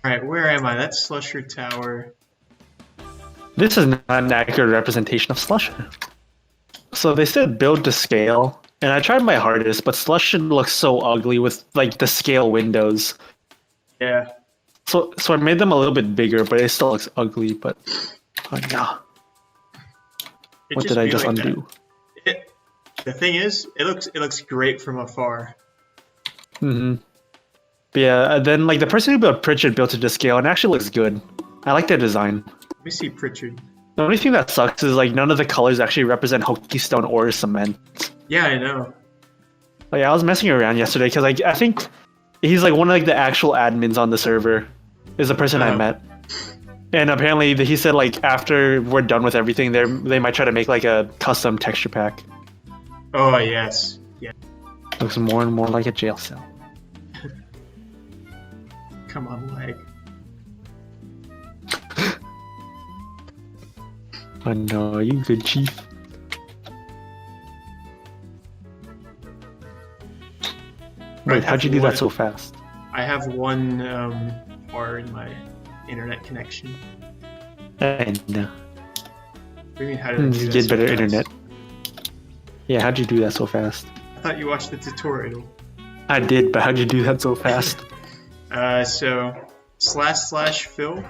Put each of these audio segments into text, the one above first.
Alright, where am I? That's Slusher Tower. This is not an accurate representation of Slusher. So they said build to scale, and I tried my hardest, but Slusher looks so ugly with like the scale windows. Yeah. So I made them a little bit bigger, but it still looks ugly. But oh no, what did I just undo? The thing is, it looks great from afar. Mm-hmm. But yeah, then like the person who built Pritchard built it to scale, and it actually looks good. I like their design. Let me see Pritchard. The only thing that sucks is like none of the colors actually represent Hokey or cement. Yeah, I know. Like I was messing around yesterday because like I think he's like one of like the actual admins on the server. Is the person I met, and apparently he said like after we're done with everything, they might try to make like a custom texture pack. Oh yes, yeah. Looks more and more like a jail cell. Come on, lag. Oh no, you good, chief. Wait, how'd you do that so fast? I have one bar in my internet connection. I know. What do you mean, how did I do You that get so better fast? internet. Yeah, how'd you do that so fast? I thought you watched the tutorial. I did, but how'd you do that so fast? So / fill,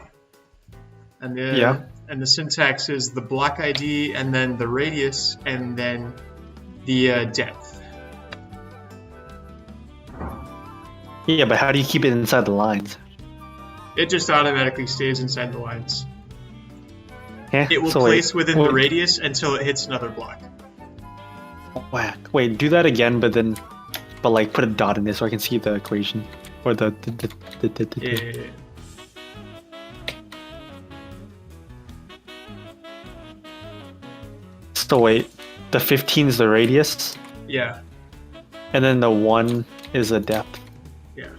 and the syntax is the block ID, and then the radius, and then the depth. Yeah, but how do you keep it inside the lines? It just automatically stays inside the lines. Yeah, It will so place wait, within the radius until it hits another block. Whack. Wait, do that again, but like put a dot in it so I can see the equation or the. Yeah. So wait, the 15 is the radius, Yeah. and then the 1 is the depth. Yeah.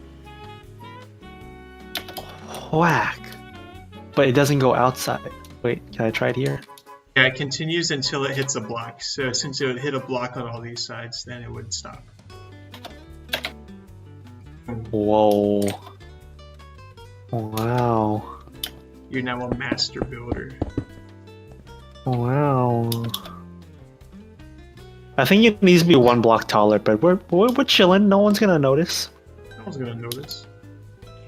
Whack. But it doesn't go outside. Wait, can I try it here? Yeah, it continues until it hits a block. So since it would hit a block on all these sides, then it would stop. Whoa. Wow. You're now a master builder. Wow. I think it needs to be 1 block taller, but we're chilling. No one's gonna notice. No one's gonna notice.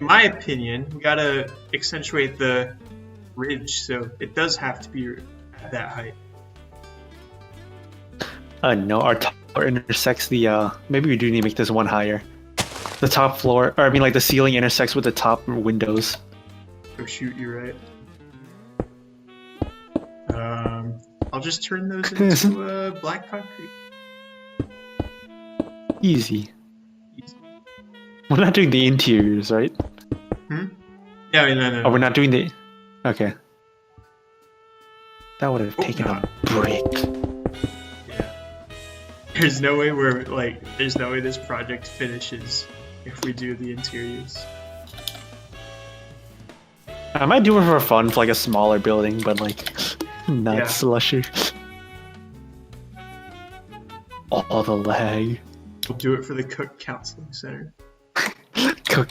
In my opinion, we gotta accentuate the ridge, so it does have to be at that height. No, our tower intersects the, maybe we do need to make this 1 higher. The top floor, or I mean like the ceiling intersects with the top windows. Oh shoot, you're right. I'll just turn those into black concrete. Easy. We're not doing the interiors, right? Yeah, no. Oh, we're not doing the... Okay. That would have taken no. a break. Yeah. There's no way this project finishes if we do the interiors. I might do it for fun for like a smaller building, but like not Yeah. Slusher. All the lag. We'll do it for the Cook Counseling Center. Cook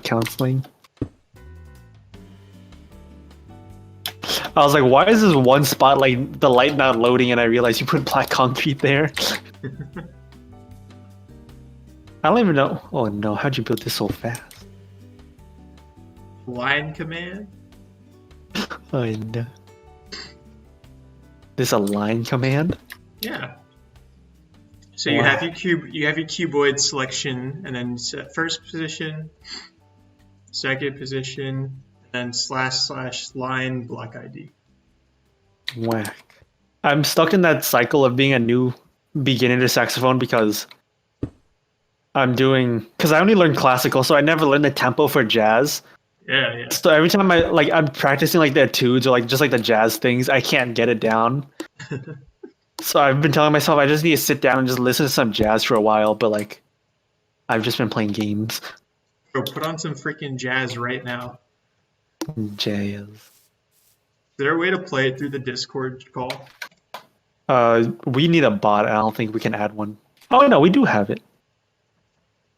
counseling. I was like, why is this one spot like the light not loading? And I realized you put black concrete there. I don't even know. Oh no, how'd you build this so fast? Line command? Oh no. This a line command? Yeah. So you have your cuboid selection, and then set first position, second position, and then / line block ID. Whack. I'm stuck in that cycle of being a new beginner to saxophone because I only learned classical, so I never learned the tempo for jazz. Yeah. So every time I'm practicing like the etudes or like just like the jazz things, I can't get it down. So I've been telling myself I just need to sit down and just listen to some jazz for a while, but like I've just been playing games. Bro, put on some freaking jazz right now. Jazz. Is there a way to play it through the Discord call? We need a bot. I don't think we can add one. Oh no, we do have it.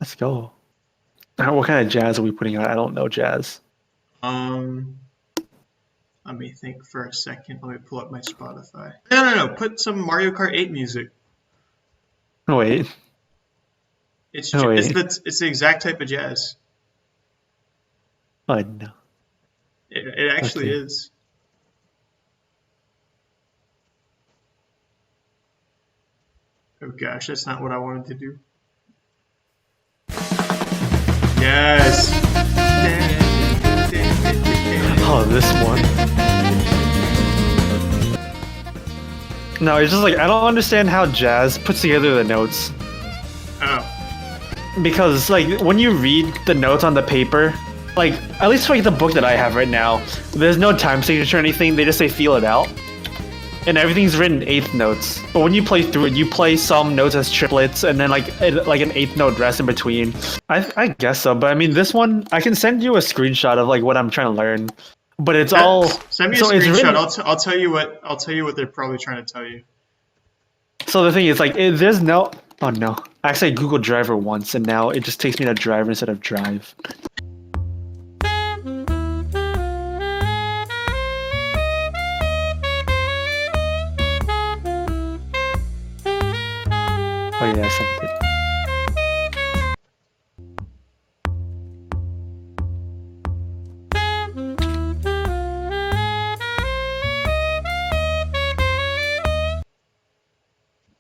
Let's go. What kind of jazz are we putting out? I don't know jazz. Let me think for a second. Let me pull up my Spotify. No. Put some Mario Kart 8 music. Wait. It's Oh, wait. it's the exact type of jazz. Oh, no. It actually Okay. is. Oh gosh, that's not what I wanted to do. Yes. Oh, this one. No, it's just like I don't understand how jazz puts together the notes. Oh. Because like when you read the notes on the paper, like at least for like the book that I have right now, there's no time signature or anything. They just say feel it out, and everything's written eighth notes. But when you play through it, you play some notes as triplets, and then like an eighth note rest in between. I guess so, but I mean this one I can send you a screenshot of like what I'm trying to learn, but it's all Send me a so it's screenshot. written. I'll tell you what they're probably trying to tell you. So the thing is like there's no. Oh no! Actually, I Googled driver once, and now it just takes me to driver instead of drive. Oh yeah, I sent it.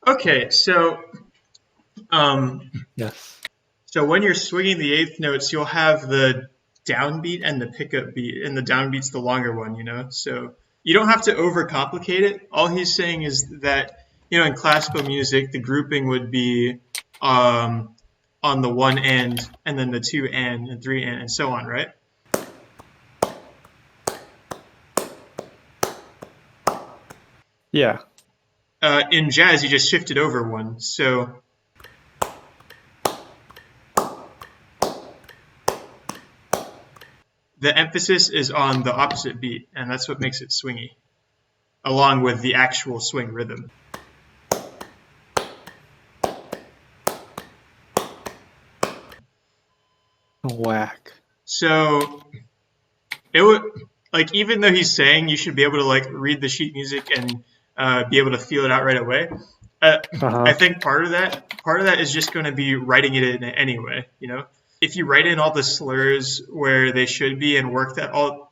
Okay, so Yes. so when you're swinging the eighth notes, you'll have the downbeat and the pickup beat, and the downbeat's the longer one, you know? So you don't have to overcomplicate it. All he's saying is that, in classical music, the grouping would be on the one end, and then the two and three and so on, right? Yeah. In jazz, you just shifted over one. So the emphasis is on the opposite beat, and that's what makes it swingy, along with the actual swing rhythm. Whack. So it would like even though he's saying you should be able to like read the sheet music and be able to feel it out right away. I think part of that is just going to be writing it in anyway. If you write in all the slurs where they should be and work that all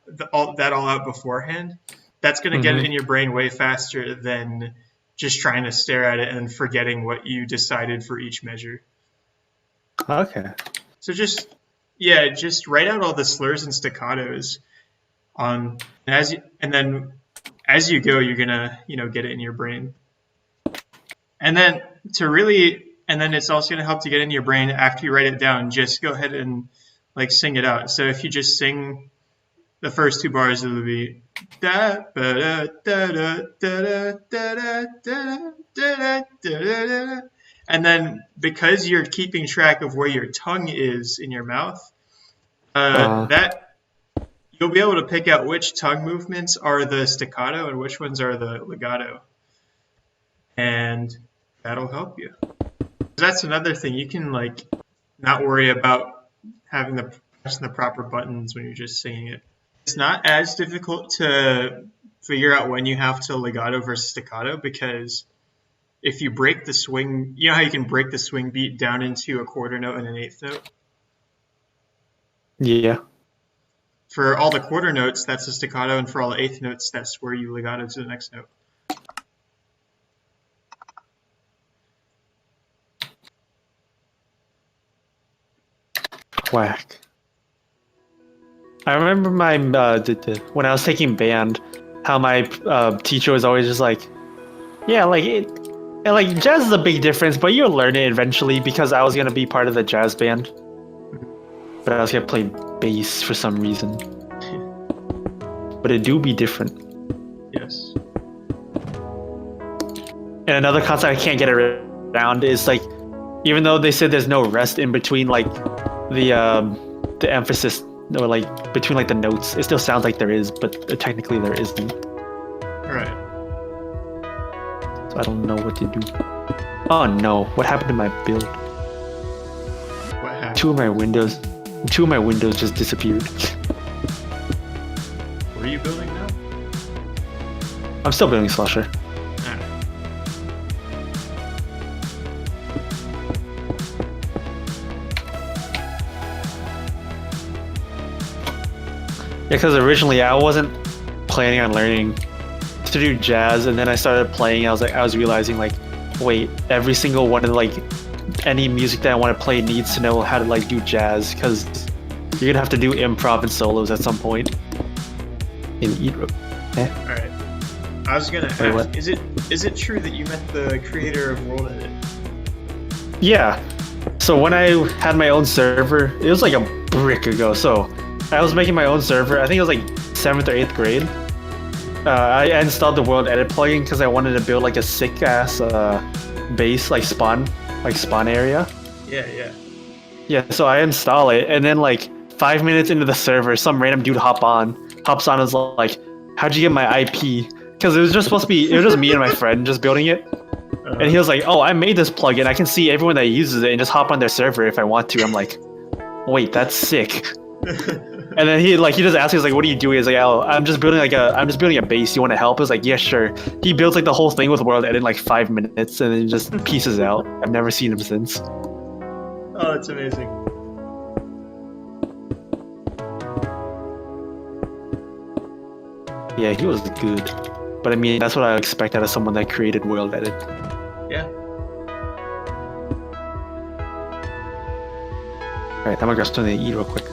out beforehand, that's going to get it in your brain way faster than just trying to stare at it and forgetting what you decided for each measure. Okay. So just write out all the slurs and staccatos and then as you go, you're gonna get it in your brain. And then it's also gonna help to get in your brain after you write it down. Just go ahead and like sing it out. So if you just sing the first two bars of the beat, da da da da da da da da da, and then because you're keeping track of where your tongue is in your mouth, that you'll be able to pick out which tongue movements are the staccato and which ones are the legato, and that'll help you. That's another thing. You can like not worry about having pressing the proper buttons when you're just singing it. It's not as difficult to figure out when you have to legato versus staccato, because if you break the swing, you know how you can break the swing beat down into a quarter note and an eighth note? Yeah. For all the quarter notes, that's a staccato, and for all the eighth notes, that's where you legato to the next note. Whack. I remember my when I was taking band, how my teacher was always just like, yeah, like and like jazz is a big difference, but you'll learn it eventually, because I was gonna be part of the jazz band, but I was gonna play bass for some reason. But it do be different. Yes. And another concept I can't get around is like, even though they said there's no rest in between like the emphasis or like between like the notes, it still sounds like there is, but technically there isn't. Right. So I don't know what to do. Oh no, what happened to my build? What happened? Two of my windows. 2 of my windows just disappeared. What are you building now? I'm still building Slusher. Ah. Yeah, because originally I wasn't planning on learning to do jazz, and then I started playing. I was realizing like, wait, every single one of like any music that I want to play needs to know how to like do jazz, because you're gonna have to do improv and solos at some point. In All right. I was gonna ask, what? is it true that you met the creator of World Edit? Yeah. So when I had my own server, it was like a brick ago. So I was making my own server. I think it was like 7th or 8th grade. I installed the World Edit plugin because I wanted to build like a sick ass base, like spawn area. Yeah. Yeah. So I install it, and then like 5 minutes into the server, some random dude hops on, and is like, "How'd you get my IP?" Because it was just supposed to be, it was just me and my friend just building it. And he was like, "Oh, I made this plugin. I can see everyone that uses it and just hop on their server if I want to." I'm like, "Wait, that's sick." And then he just asked me, he's like, "What are you doing?" He's like, "Oh, I'm just building a base. You want to help?" I was like, "Yeah, sure." He builds like the whole thing with World Edit in like 5 minutes, and then just pieces out. I've never seen him since. Oh, that's amazing. Yeah, he was good. But I mean, that's what I expect out of someone that created World Edit. Yeah. Alright, I'm gonna grab something to eat real quick.